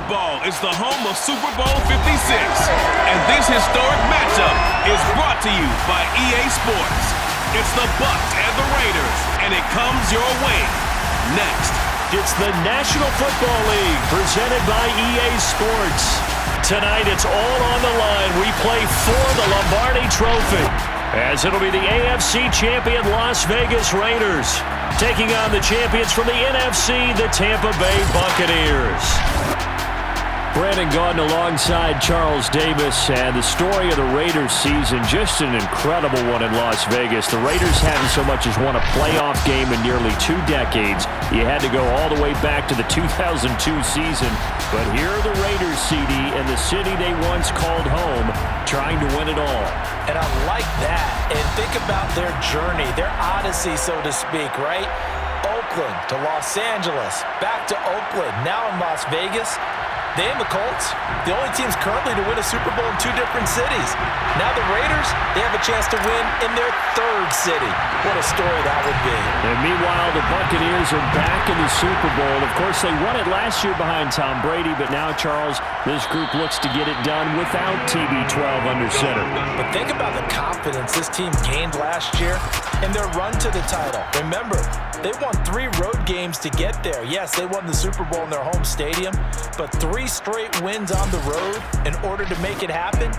football is the home of Super Bowl 56. And this historic matchup is brought to you by EA Sports. It's the Bucs and the Raiders, and it comes your way. Next, it's the National Football League presented by EA Sports. Tonight, it's all on the line. We play for the Lombardi Trophy, as it'll be the AFC champion Las Vegas Raiders taking on the champions from the NFC, the Tampa Bay Buccaneers. Brandon Gaudin alongside Charles Davis, and the story of the Raiders season, just an incredible one in Las Vegas. The Raiders haven't so much as won a playoff game in nearly 2 decades. You had to go all the way back to the 2002 season, but here are the Raiders, CD, in the city they once called home, trying to win it all. And I like that. And think about their journey, their odyssey, so to speak, right? Oakland to Los Angeles, back to Oakland, now in Las Vegas. They and the Colts, the only teams currently to win a Super Bowl in 2 different cities. Now the Raiders, they have a chance to win in their 3rd city. What a story that would be. And meanwhile, the Buccaneers are back in the Super Bowl. Of course, they won it last year behind Tom Brady, but now, Charles, this group looks to get it done without TB12 under center. But think about the confidence this team gained last year in their run to the title. Remember, they won 3 road games to get there. Yes, they won the Super Bowl in their home stadium, but 3 straight wins on the road in order to make it happen.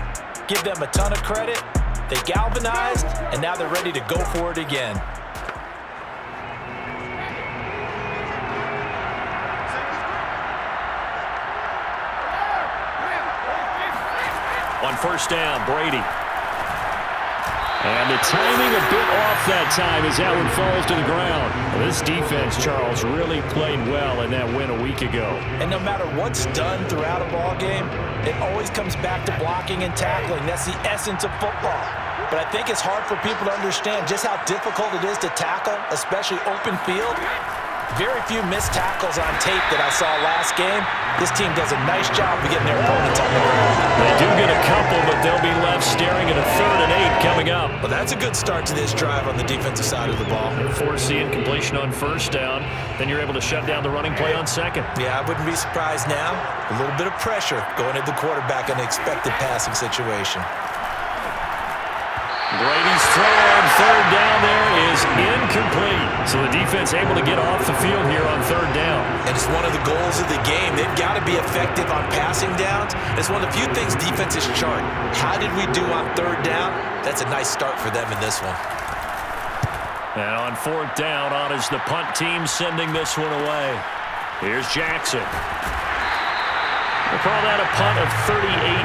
Give them a ton of credit. They galvanized, and now they're ready to go for it again. On first down, Brady. And the timing a bit off that time as that one falls to the ground. Well, this defense, Charles, really played well in that win a week ago. And no matter what's done throughout a ball game, it always comes back to blocking and tackling. That's the essence of football. But I think it's hard for people to understand just how difficult it is to tackle, especially open field. Very few missed tackles on tape that I saw last game. This team does a nice job of getting their opponents on the ground. They do get a couple, but they'll be left staring at a 3rd and 8 coming up. Well, that's a good start to this drive on the defensive side of the ball. Force the incompletion on first down. Then you're able to shut down the running play on second. Yeah, I wouldn't be surprised now. A little bit of pressure going at the quarterback in an expected passing situation. Brady's throw on 3rd down there is incomplete. So the defense able to get off the field here on 3rd down. And it's one of the goals of the game. They've got to be effective on passing downs. It's one of the few things defenses chart. How did we do on 3rd down? That's a nice start for them in this one. And on 4th down, on is the punt team sending this one away. Here's Jackson. We'll call that a punt of 38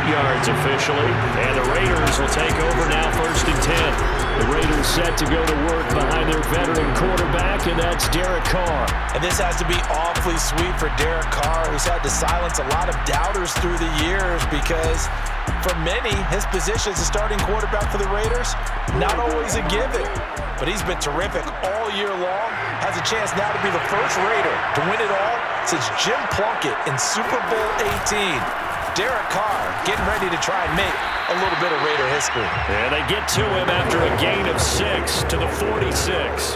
yards officially. And the Raiders will take over now 1st and 10. The Raiders set to go to work behind their veteran quarterback, and that's Derek Carr. And this has to be awfully sweet for Derek Carr, who's had to silence a lot of doubters through the years because for many, his position as a starting quarterback for the Raiders, not always a given. But he's been terrific all year long. Has a chance now to be the first Raider to win it all since Jim Plunkett in Super Bowl 18. Derek Carr getting ready to try and make a little bit of Raider history. And they get to him after a gain of 6 to the 46.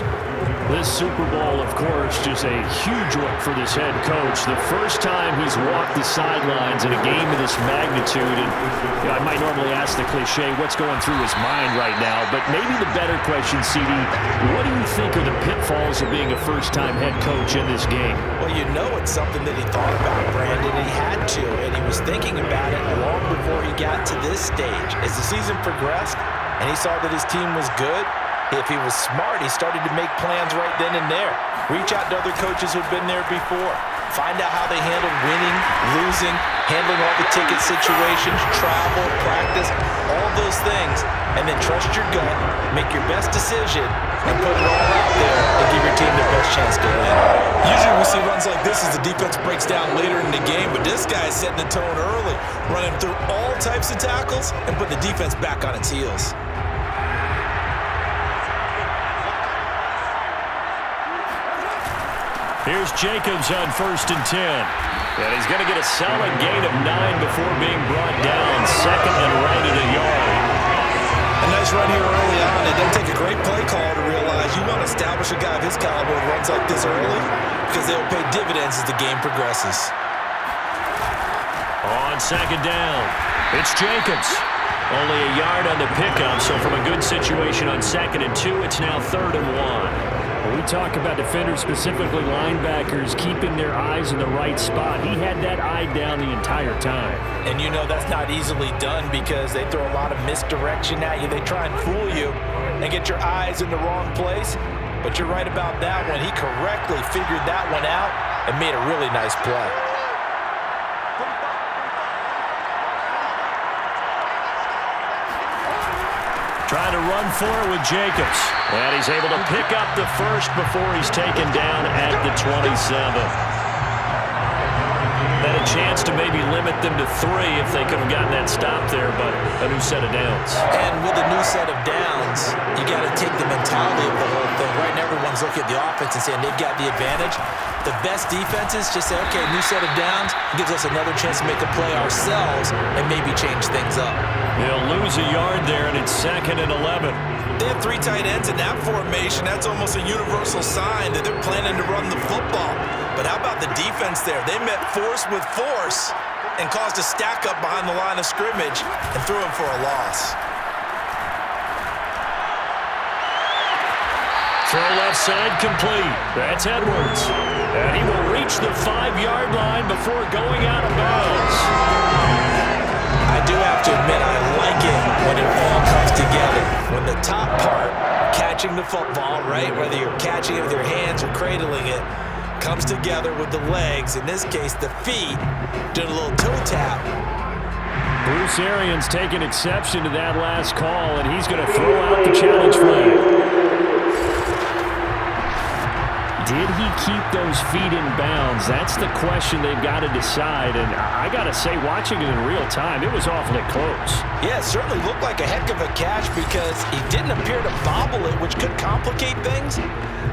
This Super Bowl, of course, just a huge one for this head coach. The first time he's walked the sidelines in a game of this magnitude. And you know, I might normally ask the cliche, what's going through his mind right now? But maybe the better question, CD, what do you think are the pitfalls of being a first-time head coach in this game? Well, you know it's something that he thought about, Brandon. He had to, and he was thinking about it long before he got to this stage. As the season progressed and he saw that his team was good, if he was smart, he started to make plans right then and there. Reach out to other coaches who've been there before. Find out how they handle winning, losing, handling all the ticket situations, travel, practice, all those things. And then trust your gut, make your best decision, and put it all out there and give your team the best chance to win. Usually we see runs like this as the defense breaks down later in the game, but this guy is setting the tone early, running through all types of tackles and putting the defense back on its heels. Here's Jacobs on 1st and 10. And he's going to get a solid gain of 9 before being brought down. 2nd and right at a yard. A nice run here early on. It doesn't take a great play call to realize you want to establish a guy of his caliber who runs like this early because they'll pay dividends as the game progresses. on second down. It's Jacobs. Only a yard on the pickup, so from a good situation on 2nd and 2, it's now 3rd and 1. When we talk about defenders, specifically linebackers, keeping their eyes in the right spot. He had that eye down the entire time. And you know that's not easily done because they throw a lot of misdirection at you. They try and fool you and get your eyes in the wrong place. But you're right about that one. He correctly figured that one out and made a really nice play. Trying to run for it with Jacobs. And he's able to pick up the first before he's taken down at the 27. Had a chance to maybe limit them to 3 if they could have gotten that stop there, but a new set of downs. And with a new set of downs, you got to take the mentality of the whole thing. Right now, everyone's looking at the offense and saying they've got the advantage. The best defenses just say, okay, new set of downs gives us another chance to make a play ourselves and maybe change things up. They'll lose a yard there, and it's 2nd and 11. They have 3 tight ends in that formation. That's almost a universal sign that they're planning to run the football. But how about the defense there? They met force with force and caused a stack up behind the line of scrimmage and threw him for a loss. Throw left side complete. That's Edwards. And he will reach the 5-yard line before going out of bounds. I do have to admit I like it when it all comes together. When the top part, catching the football, right, whether you're catching it with your hands or cradling it, comes together with the legs, in this case the feet, doing a little toe tap. Bruce Arians taking exception to that last call, and he's going to throw out the challenge flag. Did he keep those feet in bounds? That's the question they've got to decide. And I got to say, watching it in real time, it was awfully close. Yeah, it certainly looked like a heck of a catch because he didn't appear to bobble it, which could complicate things.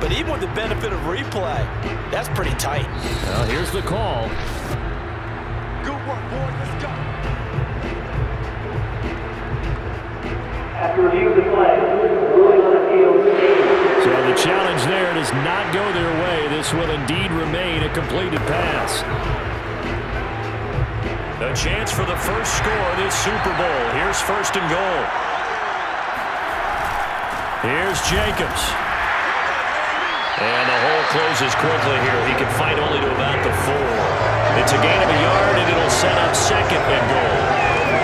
But even with the benefit of replay, that's pretty tight. Well, here's the call. Good work, boy. Let's go. After review of the play, ruling on the field. So the challenge there does not go their way. This will indeed remain a completed pass. A chance for the first score of this Super Bowl. Here's 1st and goal. Here's Jacobs. And the hole closes quickly here. He can fight only to about the 4. It's a gain of a yard, and it'll set up 2nd and goal.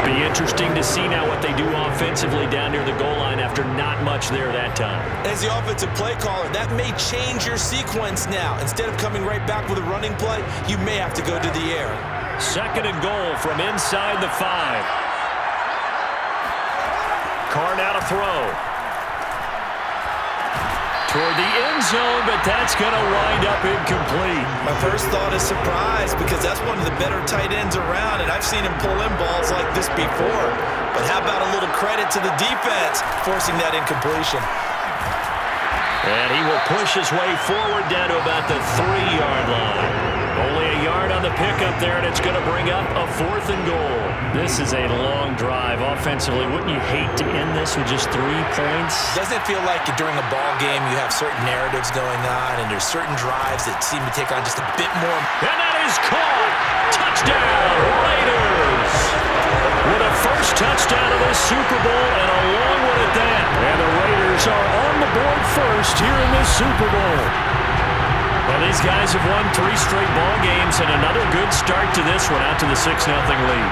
Be interesting to see now what they do offensively down near the goal line after not much there that time. As the offensive play caller, that may change your sequence now. Instead of coming right back with a running play, you may have to go to the air. 2nd and goal from inside the 5. Carr now to throw. Toward the end zone, but that's going to wind up incomplete. My first thought is surprise because that's one of the better tight ends around, and I've seen him pull in balls like this before. But how about a little credit to the defense forcing that incompletion? And he will push his way forward down to about the 3-yard line. Only a yard on the pickup there, and it's going to bring up a 4th and goal. This is a long drive offensively. Wouldn't you hate to end this with just 3 points? Doesn't it feel like during a ball game you have certain narratives going on and there's certain drives that seem to take on just a bit more? And that is caught! Touchdown, Raiders! With a first touchdown of this Super Bowl and a long one at that. And the Raiders are on the board first here in this Super Bowl. Well, these guys have won 3 straight ball games and another good start to this one out to the 6-0 lead.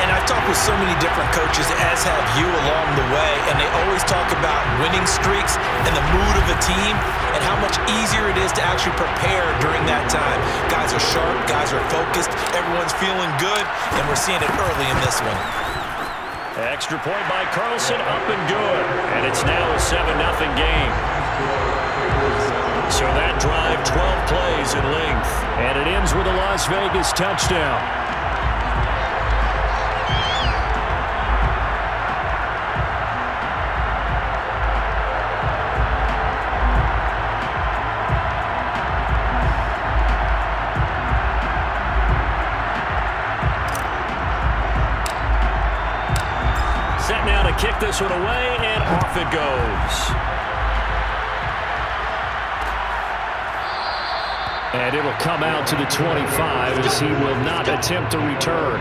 And I've talked with so many different coaches, as have you along the way, and they always talk about winning streaks and the mood of a team and how much easier it is to actually prepare during that time. Guys are sharp, guys are focused, everyone's feeling good, and we're seeing it early in this one. Extra point by Carlson, up and good. And it's now a 7-0 game. So that drive, 12 plays in length. And it ends with a Las Vegas touchdown. Set now to kick this one away, and off it goes. And it'll come out to the 25 as he will not attempt to return.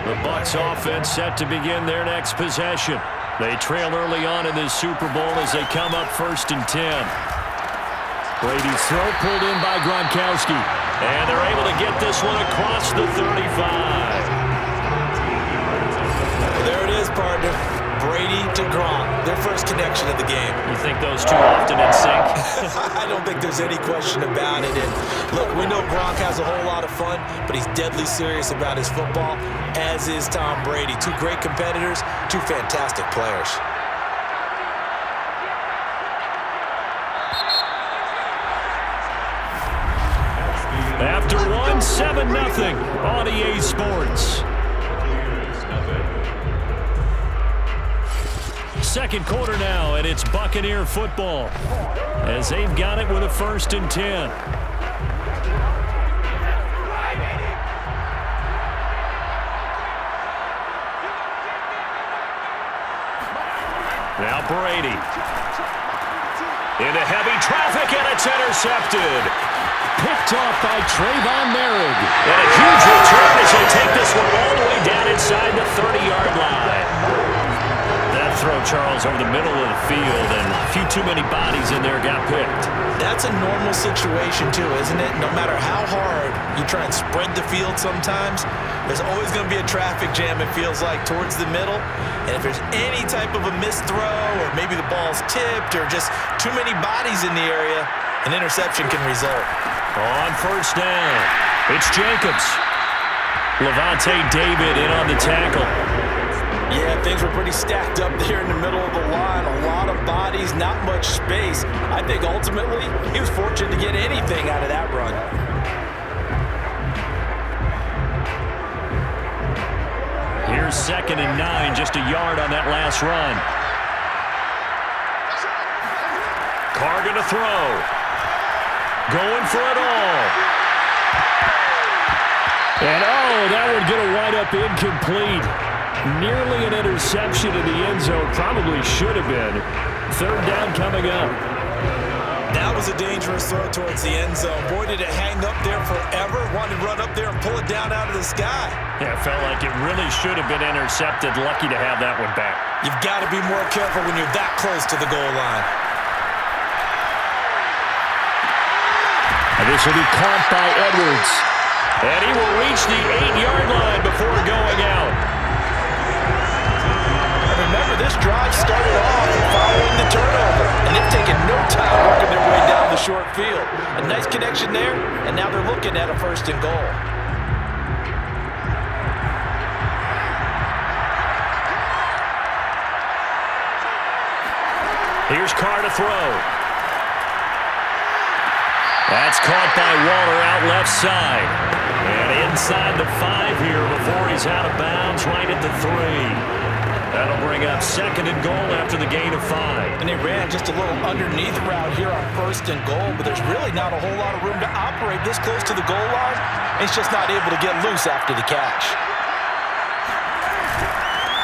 The Bucs offense set to begin their next possession. They trail early on in this Super Bowl as they come up 1st and 10. Brady's throw pulled in by Gronkowski. And they're able to get this one across the 35. There it is, partner. Brady to Gronk, their first connection of the game. You think those two often in sync? I don't think there's any question about it. And look, we know Gronk has a whole lot of fun, but he's deadly serious about his football, as is Tom Brady. Two great competitors, two fantastic players. After one, 7-0 on EA Sports. Second quarter now, and it's Buccaneer football as they've got it with a 1st and 10. Now Brady. Into heavy traffic, and it's intercepted. Picked off by Trayvon Merrick. And a huge return as they take this one all the way down inside the 30-yard line. That throw, Charles, over the middle of the field, and a few too many bodies in there got picked. That's a normal situation, too, isn't it? No matter how hard you try and spread the field sometimes, there's always going to be a traffic jam, it feels like, towards the middle. And if there's any type of a missed throw, or maybe the ball's tipped, or just too many bodies in the area, an interception can result. On 1st down, it's Jacobs. Levante David in on the tackle. Yeah, things were pretty stacked up there in the middle of the line. A lot of bodies, not much space. I think ultimately he was fortunate to get anything out of that run. Here's 2nd and 9, just a yard on that last run. Carr gonna throw. Going for it all. And that one gonna wind up incomplete. Nearly an interception in the end zone. Probably should have been. 3rd down coming up. That was a dangerous throw towards the end zone. Boy, did it hang up there forever. Wanted to run up there and pull it down out of the sky. Yeah, it felt like it really should have been intercepted. Lucky to have that one back. You've got to be more careful when you're that close to the goal line. And this will be caught by Edwards. And he will reach the 8-yard line before going out. Remember, this drive started off following the turnover, and they've taken no time working their way down the short field. A nice connection there, and now they're looking at a 1st and goal. Here's Carr to throw. That's caught by Waller out left side. And inside the 5 here before he's out of bounds, right at the 3. That'll bring up 2nd and goal after the gain of 5. And they ran just a little underneath route here on 1st and goal, but there's really not a whole lot of room to operate this close to the goal line. He's just not able to get loose after the catch.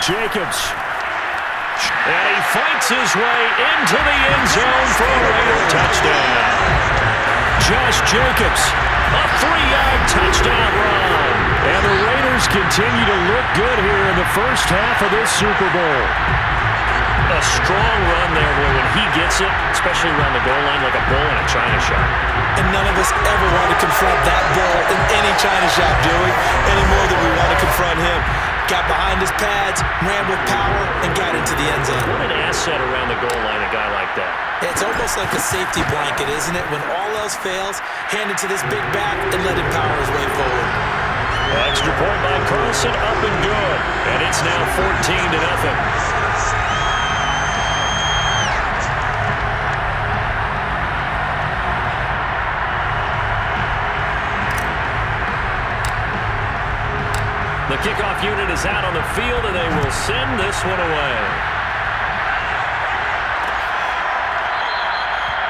Jacobs. And he fights his way into the end zone for a Raider touchdown. Josh Jacobs, a 3-yard touchdown run. And the Raiders continue to look good here in the first half of this Super Bowl. A strong run there, boy, when he gets it, especially around the goal line like a bull in a china shop. And none of us ever want to confront that bull in any china shop, do we? Any more than we want to confront him. Got behind his pads, ran with power, and got into the end zone. What an asset around the goal line, a guy like that. It's almost like a safety blanket, isn't it? When all else fails, hand it to this big back and let him power his way forward. Extra point by Carlson, up and good. And it's now 14-0. The kickoff unit is out on the field, and they will send this one away.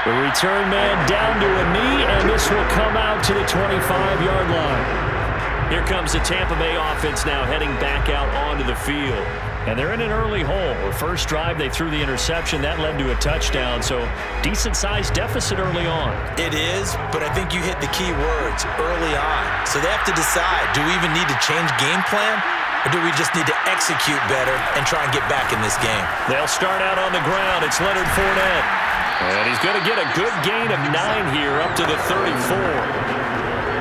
The return man down to a knee, and this will come out to the 25-yard line. Here comes the Tampa Bay offense now heading back out onto the field. And they're in an early hole. The first drive, they threw the interception. That led to a touchdown, so decent-sized deficit early on. It is, but I think you hit the key words, early on. So they have to decide, do we even need to change game plan, or do we just need to execute better and try and get back in this game? They'll start out on the ground. It's Leonard Fournette. And he's going to get a good gain of 9 here up to the 34.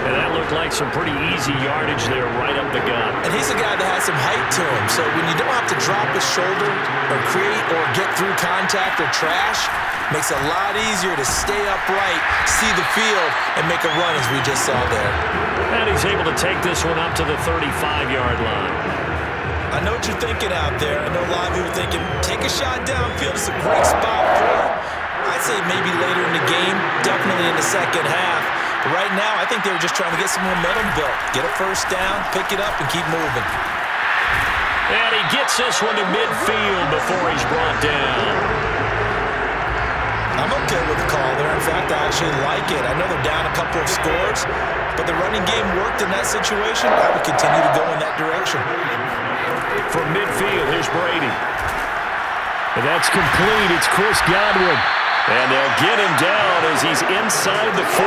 And that looked like some pretty easy yardage there right up the gut. And he's a guy that has some height to him, so when you don't have to drop his shoulder or create or get through contact or trash, makes it a lot easier to stay upright, see the field, and make a run as we just saw there. And he's able to take this one up to the 35-yard line. I know what you're thinking out there. I know a lot of you are thinking, take a shot downfield. It's a great spot for it. I'd say maybe later in the game, definitely in the second half. But right now, I think they were just trying to get some momentum built. Get a first down, pick it up, and keep moving. And he gets this one to midfield before he's brought down. I'm okay with the call there. In fact, I actually like it. I know they're down a couple of scores, but the running game worked in that situation. I would continue to go in that direction. From midfield, here's Brady. And that's complete. It's Chris Godwin. And they'll get him down as he's inside the 40.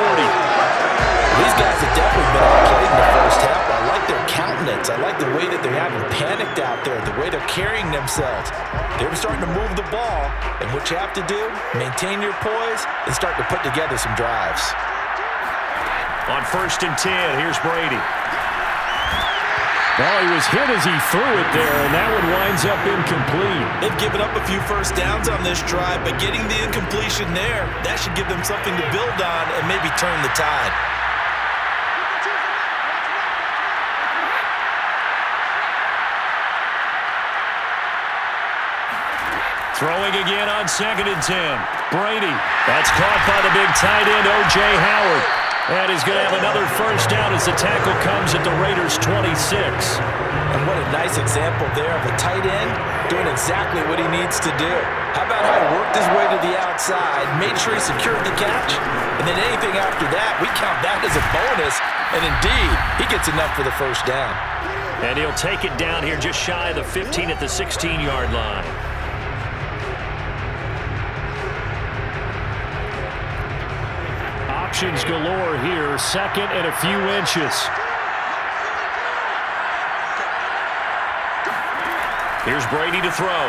These guys have definitely been outplayed in the first half. I like their countenance. I like the way that they're having panicked out there, the way they're carrying themselves. They're starting to move the ball, and what you have to do, maintain your poise and start to put together some drives. On 1st and 10, here's Brady. Well, he was hit as he threw it there, and that one winds up incomplete. They've given up a few first downs on this drive, but getting the incompletion there, that should give them something to build on and maybe turn the tide. Throwing again on 2nd and 10. Brady. That's caught by the big tight end, O.J. Howard. And he's going to have another first down as the tackle comes at the Raiders' 26. And what a nice example there of a tight end doing exactly what he needs to do. How about how he worked his way to the outside, made sure he secured the catch, and then anything after that, we count that as a bonus. And indeed, he gets enough for the first down. And he'll take it down here just shy of the 15 at the 16-yard line. Options galore here, 2nd and a few inches. Here's Brady to throw.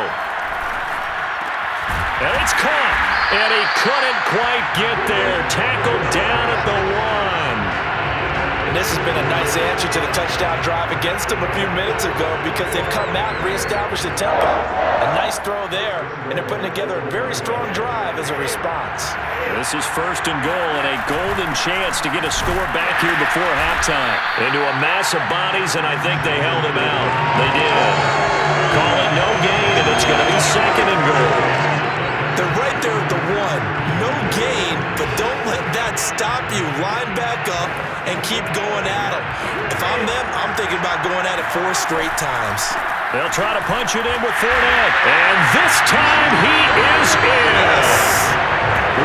And it's caught. And he couldn't quite get there. Tackled down at the 1. And this has been a nice answer to the touchdown drive against them a few minutes ago because they've come out and reestablished the tempo. A nice throw there, and they're putting together a very strong drive as a response. This is 1st and goal and a golden chance to get a score back here before halftime. Into a mass of bodies, and I think they held him out. They did. Call it no gain, and it's going to be 2nd and goal. They're right there at the 1. No gain, but don't let that stop you. Line back up and keep going at them. If I'm them, I'm thinking about going at it 4 straight times. They'll try to punch it in with Fournette. And this time he is in. Yes.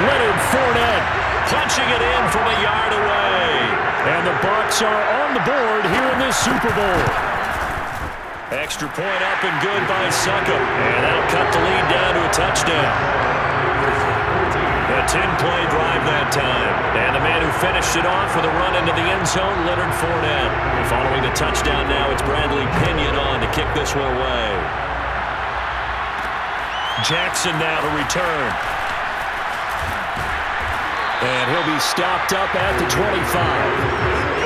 Leonard Fournette punching it in from a yard away. And the Bucs are on the board here in this Super Bowl. Extra point up and good by Suckup. And that'll cut the lead down to a touchdown. A 10-play drive that time. And the man who finished it off with a run into the end zone, Leonard Fournette. Following the touchdown now, it's Bradley Pinion on to kick this one away. Jackson now to return. And he'll be stopped up at the 25.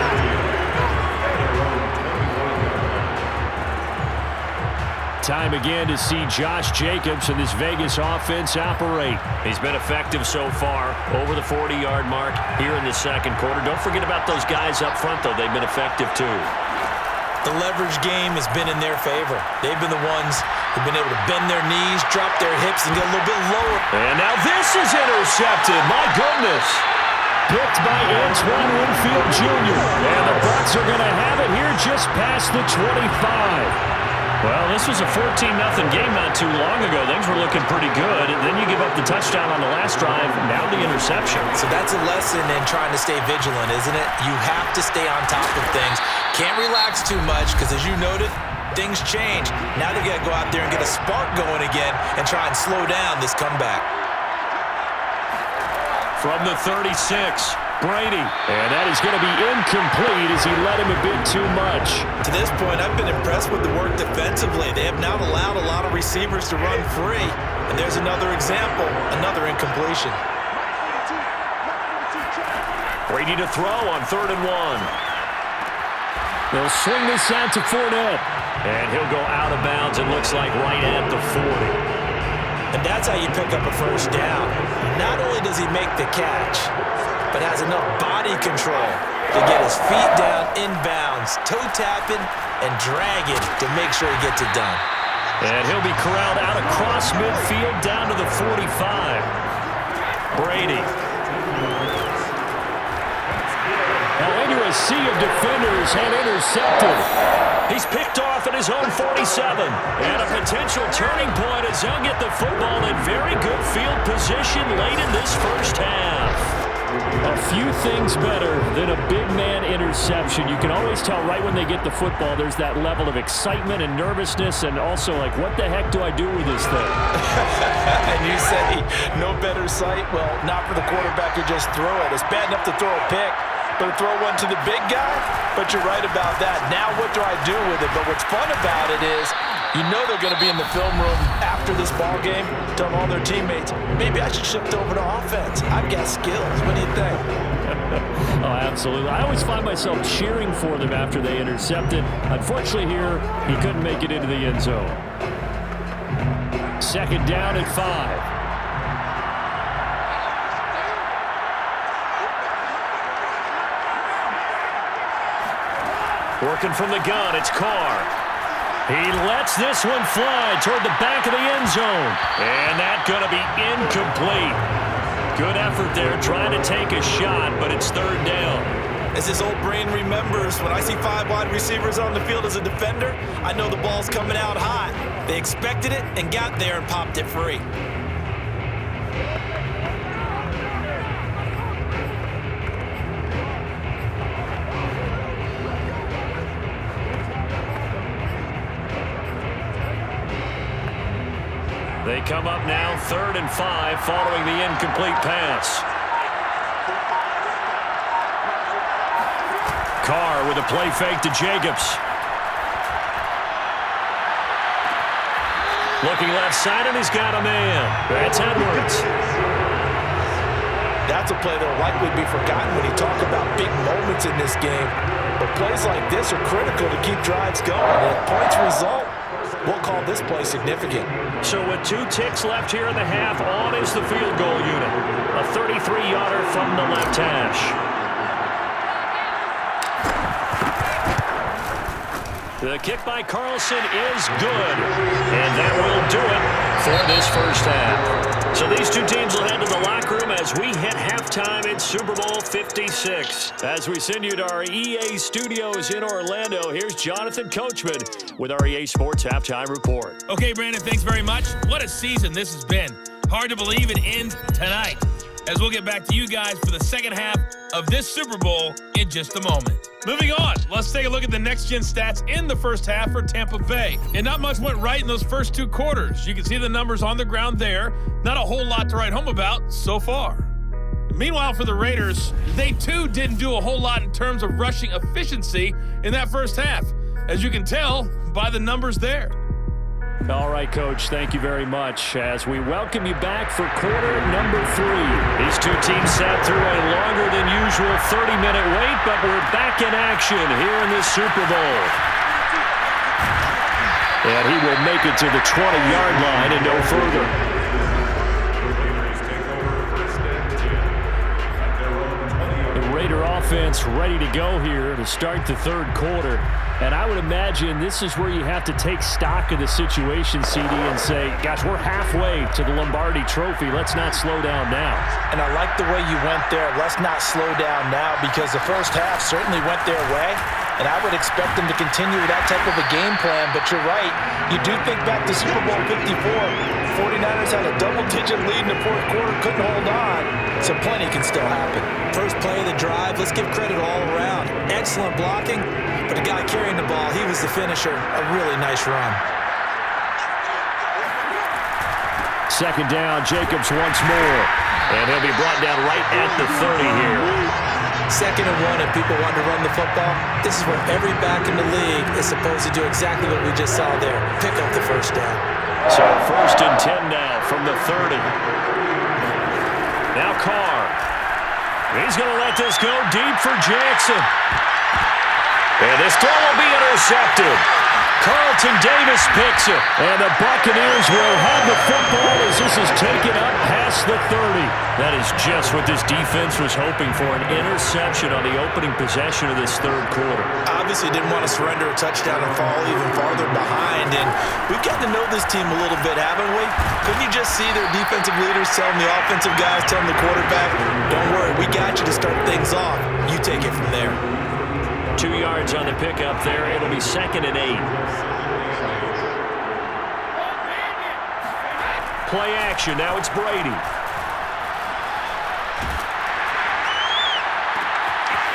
Time again to see Josh Jacobs and this Vegas offense operate. He's been effective so far, over the 40-yard mark here in the second quarter. Don't forget about those guys up front, though. They've been effective, too. The leverage game has been in their favor. They've been the ones who've been able to bend their knees, drop their hips, and get a little bit lower. And now this is intercepted. My goodness. Picked by Antoine Winfield Jr. And the Bucs are going to have it here just past the 25. Well, this was a 14-0 game not too long ago. Things were looking pretty good. And then you give up the touchdown on the last drive, now the interception. So that's a lesson in trying to stay vigilant, isn't it? You have to stay on top of things. Can't relax too much because, as you noted, things change. Now they got to go out there and get a spark going again and try and slow down this comeback. From the 36, Brady. And that is going to be incomplete as he led him a bit too much. To this point, I've been impressed with the work defensively. They have not allowed a lot of receivers to run free. And there's another example, another incompletion. Brady to throw on 3rd and 1. They'll swing this out to Fournette. And he'll go out of bounds, it looks like, right at the 40. And that's how you pick up a first down. Not only does he make the catch, but has enough body control to get his feet down inbounds, toe tapping and dragging to make sure he gets it done. And he'll be corralled out across midfield down to the 45. Brady. Now into a sea of defenders and intercepted. He's picked off at his own 47. And a potential turning point as he'll get the football in very good field position late in this first half. A few things better than a big man interception. You can always tell right when they get the football, there's that level of excitement and nervousness and also like, what the heck do I do with this thing? And you say, no better sight? Well, not for the quarterback to just throw it. It's bad enough to throw a pick, but to throw one to the big guy? But you're right about that. Now what do I do with it? But what's fun about it is you know they're going to be in the film room after this ball game, telling all their teammates, maybe I should shift over to offense. I've got skills. What do you think? Oh, absolutely. I always find myself cheering for them after they intercepted. Unfortunately here, he couldn't make it into the end zone. 2nd down and 5. Working from the gun, it's Carr. He lets this one fly toward the back of the end zone. And that's going to be incomplete. Good effort there trying to take a shot, but it's 3rd down. As his old brain remembers, when I see 5 wide receivers on the field as a defender, I know the ball's coming out hot. They expected it and got there and popped it free. They come up now 3rd and 5 following the incomplete pass. Carr with a play fake to Jacobs. Looking left side, and he's got a man. That's Edwards. That's a play that will likely be forgotten when you talk about big moments in this game. But plays like this are critical to keep drives going. And if points result, we'll call this play significant. So with 2 ticks left here in the half, on is the field goal unit. A 33-yarder from the left hash. The kick by Carlson is good. And that will do it for this first half. So these two teams will head to the locker room as we hit halftime in Super Bowl 56. As we send you to our EA studios in Orlando, here's Jonathan Coachman with our EA Sports Halftime Report. Okay, Brandon, thanks very much. What a season this has been. Hard to believe it ends tonight, as we'll get back to you guys for the second half of this Super Bowl in just a moment. Moving on, let's take a look at the next-gen stats in the first half for Tampa Bay. And not much went right in those first 2 quarters. You can see the numbers on the ground there. Not a whole lot to write home about so far. Meanwhile, for the Raiders, they too didn't do a whole lot in terms of rushing efficiency in that first half, as you can tell by the numbers there. All right, Coach, thank you very much as we welcome you back for quarter number 3. These two teams sat through a longer than usual 30-minute wait, but we're back in action here in this Super Bowl. And he will make it to the 20-yard line and no further. The Raider offense ready to go here to start the 3rd quarter. And I would imagine this is where you have to take stock of the situation, CD, and say, gosh, we're halfway to the Lombardi Trophy. Let's not slow down now. And I like the way you went there. Let's not slow down now, because the first half certainly went their way. and I would expect them to continue with that type of a game plan, but you're right. You do think back to Super Bowl 54. 49ers had a double-digit lead in the fourth quarter, couldn't hold on, so plenty can still happen. First play of the drive, let's give credit all around. Excellent blocking, but the guy carrying the ball, he was the finisher. A really nice run. Second down, Jacobs once more. And he'll be brought down right at the 30 here. 2nd and 1, if people want to run the football, this is where every back in the league is supposed to do exactly what we just saw there. Pick up the first down. So 1st and 10 now from the 30. Now Carr. He's going to let this go deep for Jackson. And this throw will be intercepted. Carlton Davis picks it. And the Buccaneers will have the football as this is taken up past the 30. That is just what this defense was hoping for, an interception on the opening possession of this third quarter. Obviously didn't want to surrender a touchdown and fall even farther behind, and we've gotten to know this team a little bit, haven't we? Couldn't you just see their defensive leaders telling the offensive guys, telling the quarterback, don't worry, we got you to start things off. You take it from there. 2 yards on the pickup there. It'll be 2nd and 8. Play action. Now it's Brady.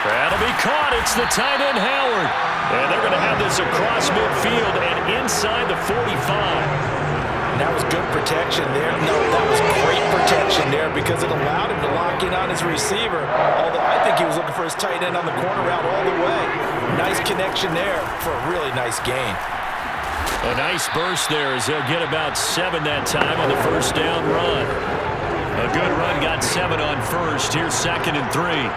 That'll be caught. It's the tight end, Howard. And they're going to have this across midfield and inside the 45. That was good protection there. No, that was great protection there because it allowed him to lock in on his receiver. Although I think he was looking for his tight end on the corner route all the way. Nice connection there for a really nice gain. A nice burst there as they'll get about 7 that time on the first down run. A good run, got 7 on first. Here's 2nd and 3.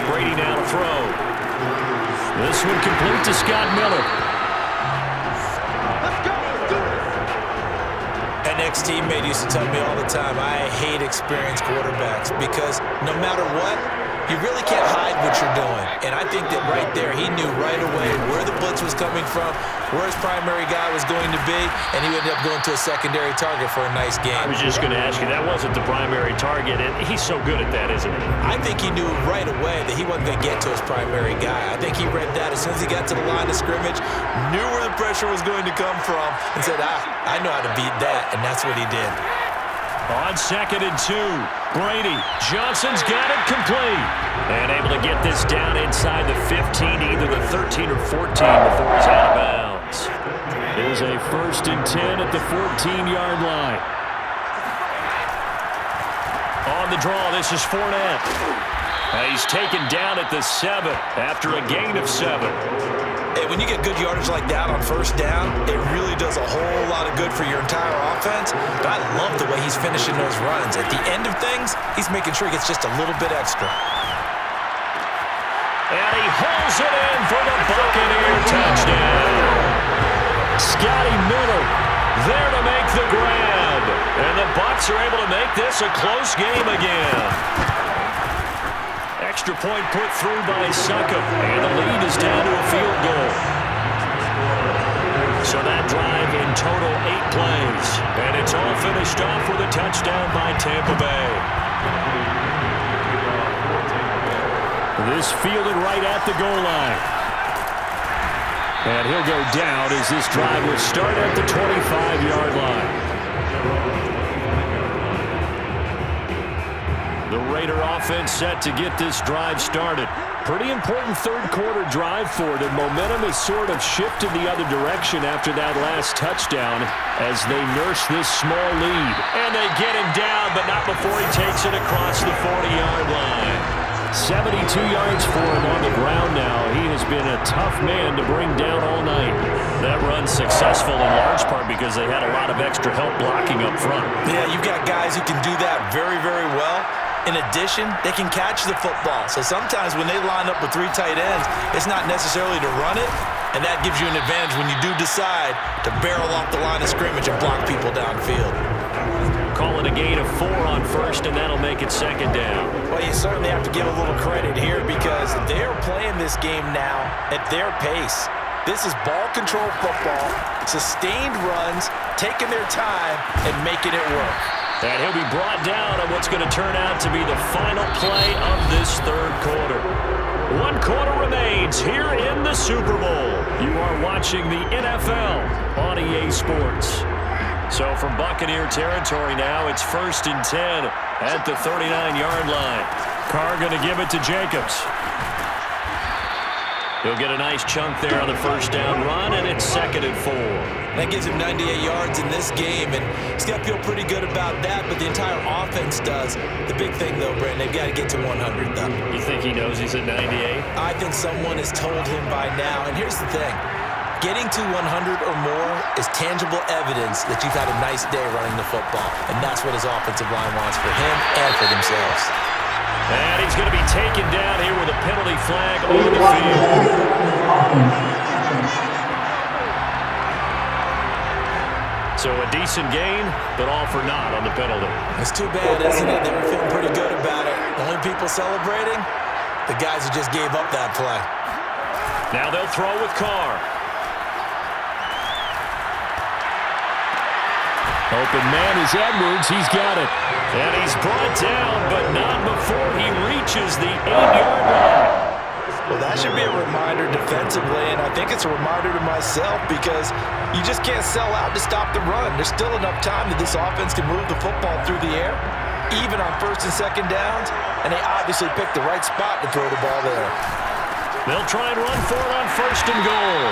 Brady now to throw. This one complete to Scott Miller. An ex-teammate used to tell me all the time, I hate experienced quarterbacks because no matter what, you really can't hide what you're doing. And I think that right there, he knew right away where the blitz was coming from, where his primary guy was going to be, and he ended up going to a secondary target for a nice game. I was just going to ask you, that wasn't the primary target, and he's so good at that, isn't he? I think he knew right away that he wasn't going to get to his primary guy. I think he read that as soon as he got to the line of scrimmage, knew where the pressure was going to come from, and said, I know how to beat that, and that's what he did. On 2nd and 2, Brady. Johnson's got it complete. And able to get this down inside the 15, either the 13 or 14 before he's out of bounds. There's a 1st and 10 at the 14-yard line. On the draw, this is Fournette. He's taken down at the 7 after a gain of 7. Hey, when you get good yardage like that on first down, it really does a whole lot of good for your entire offense. But I love the way he's finishing those runs. At the end of things, he's making sure he gets just a little bit extra. And he holds it in for the Buccaneer touchdown. Scotty Miller there to make the grab. And the Bucs are able to make this a close game again. Extra point put through by Succop, and the lead is down to a field goal. So that drive in total 8 plays, and it's all finished off with a touchdown by Tampa Bay. This fielded right at the goal line. And he'll go down as this drive will start at the 25-yard line. The Raider offense set to get this drive started. Pretty important third quarter drive for them. Momentum has sort of shifted the other direction after that last touchdown as they nurse this small lead. And they get him down, but not before he takes it across the 40-yard line. 72 yards for him on the ground now. He has been a tough man to bring down all night. That run's successful in large part because they had a lot of extra help blocking up front. Yeah, you've got guys who can do that very, very well. In addition, they can catch the football. So sometimes when they line up with 3 tight ends, it's not necessarily to run it, and that gives you an advantage when you do decide to barrel off the line of scrimmage and block people downfield. Call it a gain of 4 on first, and that'll make it 2nd down. Well, you certainly have to give a little credit here because they're playing this game now at their pace. This is ball control football, sustained runs, taking their time, and making it work. And he'll be brought down on what's going to turn out to be the final play of this third quarter. 1 quarter remains here in the Super Bowl. You are watching the NFL on EA Sports. So from Buccaneer territory now, it's 1st and 10 at the 39-yard line. Carr going to give it to Jacobs. He'll get a nice chunk there on the first down run, and it's 2nd and 4. That gives him 98 yards in this game, and he's got to feel pretty good about that, but the entire offense does. The big thing, though, Brandon, they've got to get to 100, though. You think he knows he's at 98? I think someone has told him by now, and here's the thing. Getting to 100 or more is tangible evidence that you've had a nice day running the football, and that's what his offensive line wants for him and for themselves. And he's going to be taken down here with a penalty flag on the field. So a decent gain, but all for naught on the penalty. It's too bad, isn't it? They were feeling pretty good about it. The only people celebrating, the guys who just gave up that play. Now they'll throw with Carr. Open man is Edwards. He's got it. And he's brought down, but not before he reaches the 8-yard line. Well, that should be a reminder defensively, and I think it's a reminder to myself because you just can't sell out to stop the run. There's still enough time that this offense can move the football through the air, even on 1st and 2nd downs, and they obviously picked the right spot to throw the ball there. They'll try and run for it on 1st and goal.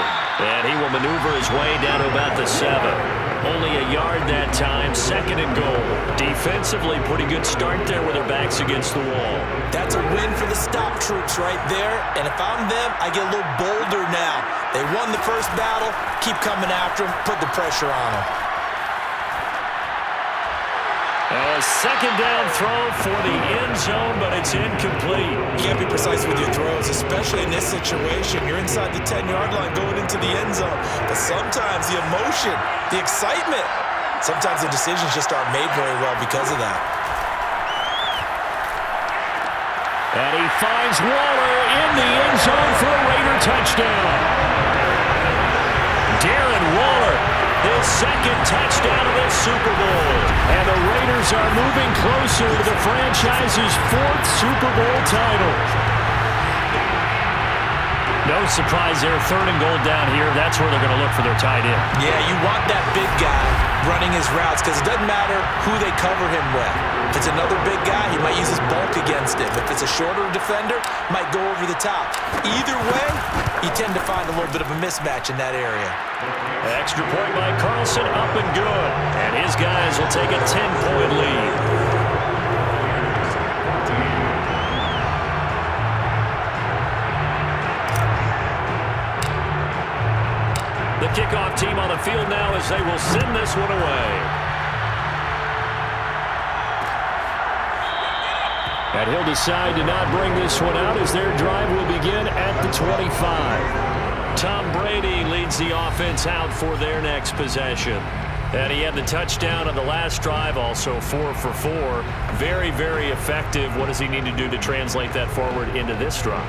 And he will maneuver his way down to about the 7. Only a yard that time, 2nd and goal. Defensively, pretty good start there with their backs against the wall. That's a win for the stop troops right there. And if I'm them, I get a little bolder now. They won the first battle. Keep coming after them. Put the pressure on them. A 2nd down throw for the end zone, but it's incomplete. You can't be precise with your throws, especially in this situation. You're inside the 10-yard line going into the end zone. But sometimes the emotion, the excitement, sometimes the decisions just aren't made very well because of that. And he finds Waller in the end zone for a Raider touchdown. Darren Waller, his 2nd touchdown of this Super Bowl. And the Raiders are moving closer to the franchise's 4th Super Bowl title. No surprise there, 3rd and goal down here. That's where they're going to look for their tight end. Yeah, you want that big guy running his routes because it doesn't matter who they cover him with. If it's another big guy, he might use his bulk against him. If it's a shorter defender, might go over the top. Either way, you tend to find a little bit of a mismatch in that area. Extra point by Carlson, up and good. And his guys will take a 10-point lead. The kickoff team on the field now as they will send this one away. And he'll decide to not bring this one out as their drive will begin at the 25. Tom Brady leads the offense out for their next possession. And he had the touchdown on the last drive, also 4 for 4. Very, very effective. What does he need to do to translate that forward into this drive?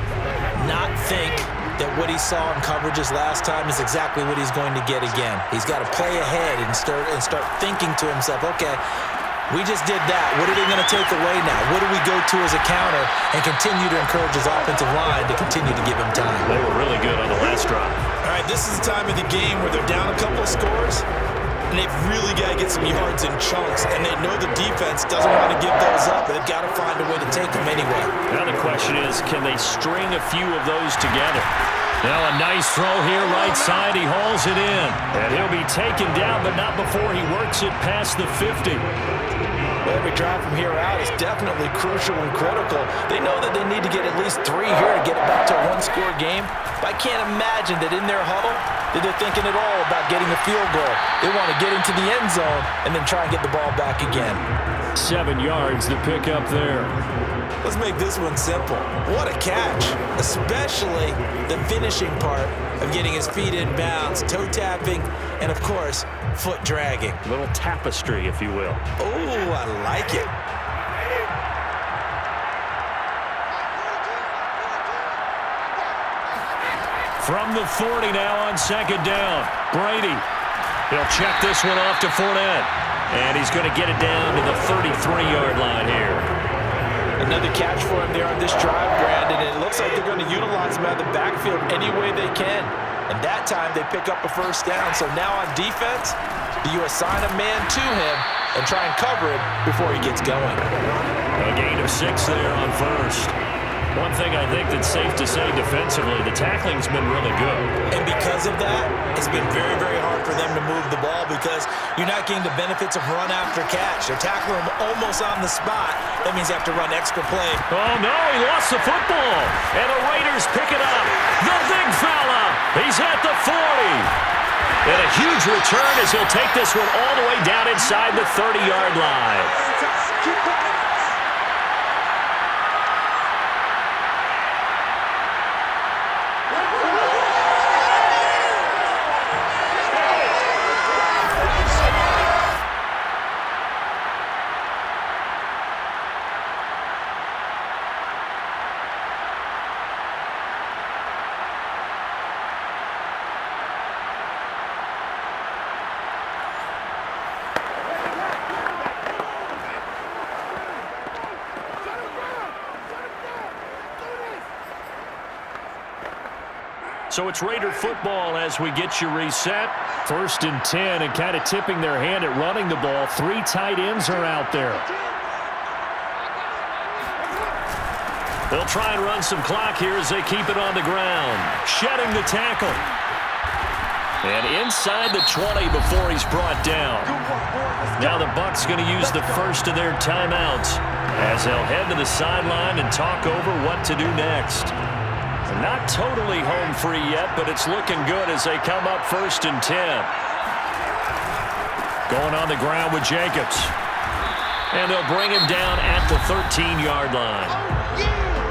Not think that what he saw in coverages last time is exactly what he's going to get again. He's got to play ahead and start thinking to himself, okay, we just did that. What are they going to take away now? What do we go to as a counter? And continue to encourage his offensive line to continue to give him time. They were really good on the last drive. All right, this is the time of the game where they're down a couple of scores, and they've really got to get some yards in chunks, and they know the defense doesn't want to give those up, but they've got to find a way to take them anyway. Now the question is, can they string a few of those together? Now a nice throw here, right side. He hauls it in, and he'll be taken down, but not before he works it past the 50. Every drive from here out is definitely crucial and critical. They know that they need to get at least 3 here to get it back to a 1-score game. But I can't imagine that in their huddle that they're thinking at all about getting a field goal. They want to get into the end zone and then try and get the ball back again. 7 yards to pick up there. Let's make this one simple. What a catch, especially the finishing part of getting his feet in bounds, toe tapping, and of course, foot dragging. A little tapestry, if you will. Oh, I like it. From the 40 now on 2nd down. Brady. He'll check this one off to Fournette. And he's going to get it down to the 33-yard line here. Another catch for him there on this drive, Brandon, and it looks like they're going to utilize him out of the backfield any way they can. And that time they pick up a first down. So now on defense, do you assign a man to him and try and cover him before he gets going? A gain of 6 there on first. One thing I think that's safe to say defensively, the tackling's been really good. And because of that, it's been very, very hard for them to move the ball because you're not getting the benefits of run after catch. They're tackling him almost on the spot. That means you have to run extra play. Oh, no, he lost the football. And the Raiders pick it up. The big fella. He's at the 40. And a huge return as he'll take this one all the way down inside the 30-yard line. So it's Raider football as we get you reset. 1st and 10, and kind of tipping their hand at running the ball. 3 tight ends are out there. They'll try and run some clock here as they keep it on the ground. Shedding the tackle. And inside the 20 before he's brought down. Now the Bucs going to use the first of their timeouts as they'll head to the sideline and talk over what to do next. Not totally home free yet, but it's looking good as they come up 1st and 10. Going on the ground with Jacobs. And they'll bring him down at the 13-yard line.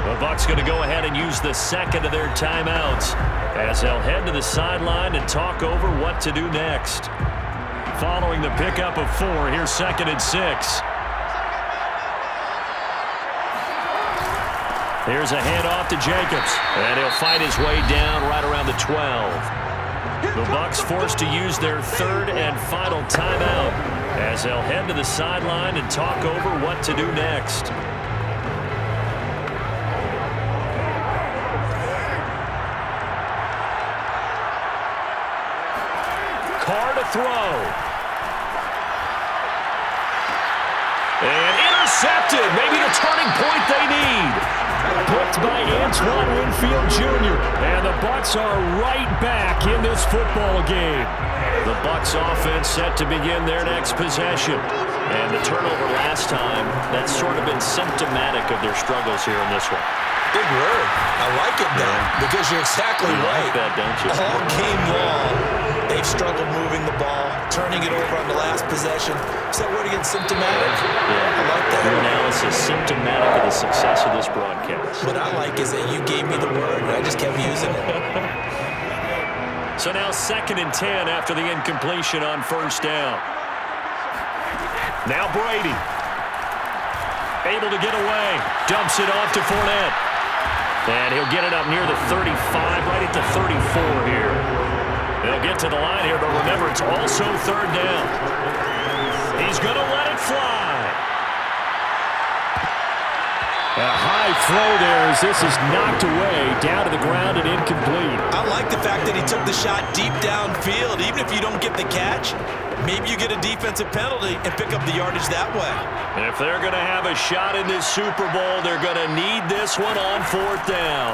The Bucs going to go ahead and use the second of their timeouts as they'll head to the sideline and talk over what to do next. Following the pickup of 4, here's 2nd and 6. Here's a handoff to Jacobs, and he'll fight his way down right around the 12. The Bucs forced to use their 3rd and final timeout as they'll head to the sideline and talk over what to do next. Carr to throw. And intercepted. Maybe the turning point they need. Picked by Antoine Winfield Jr. And the Bucs are right back in this football game. The Bucs offense set to begin their next possession. And the turnover last time, that's sort of been symptomatic of their struggles here in this one. Big word. I like it, though, because you're exactly right. You like that, don't you? All game long, they've struggled moving the ball, turning it over on the last possession. Is that word again, symptomatic? Yeah. I like that. Your analysis symptomatic of the success of this broadcast. What I like is that you gave me the word, and I just kept using it. So now 2nd and 10 after the incompletion on 1st down. Now Brady. Able to get away. Dumps it off to Fournette. And he'll get it up near the 35, right at the 34 here. They'll get to the line here, but remember, it's also 3rd down. He's going to let it fly. A high throw there as this is knocked away, down to the ground and incomplete. I like the fact that he took the shot deep downfield. Even if you don't get the catch, maybe you get a defensive penalty and pick up the yardage that way. And if they're going to have a shot in this Super Bowl, they're going to need this one on 4th down.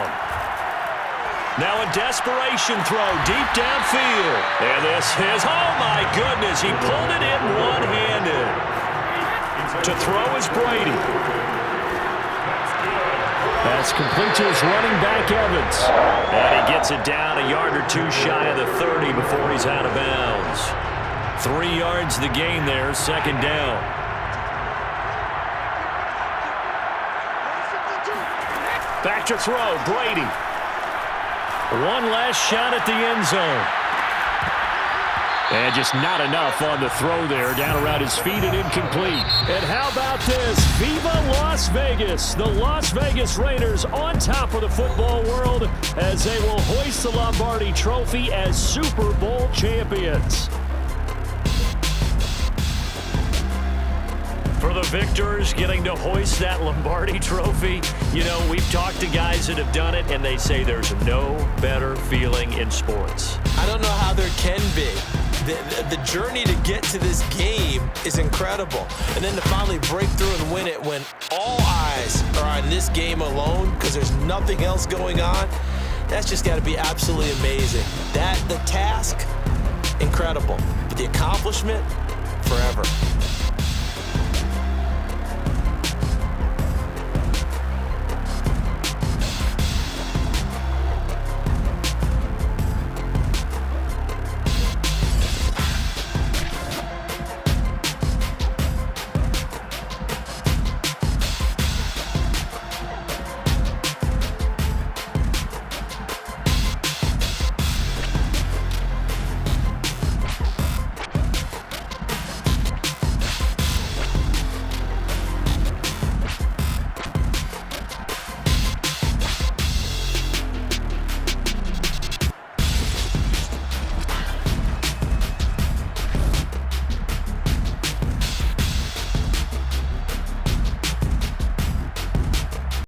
Now a desperation throw deep downfield. And this is, oh my goodness, he pulled it in one-handed. To throw is Brady. That's complete to his running back, Evans. And he gets it down a yard or 2 shy of the 30 before he's out of bounds. 3 yards the gain there, 2nd down. Back to throw, Brady. One last shot at the end zone. And just not enough on the throw there. Down around his feet and incomplete. And how about this? Viva Las Vegas. The Las Vegas Raiders on top of the football world as they will hoist the Lombardi Trophy as Super Bowl champions. For the victors getting to hoist that Lombardi trophy, you know, we've talked to guys that have done it, and they say there's no better feeling in sports. I don't know how there can be. The journey to get to this game is incredible. And then to finally break through and win it when all eyes are on this game alone because there's nothing else going on, that's just got to be absolutely amazing. The task, incredible. But the accomplishment, forever.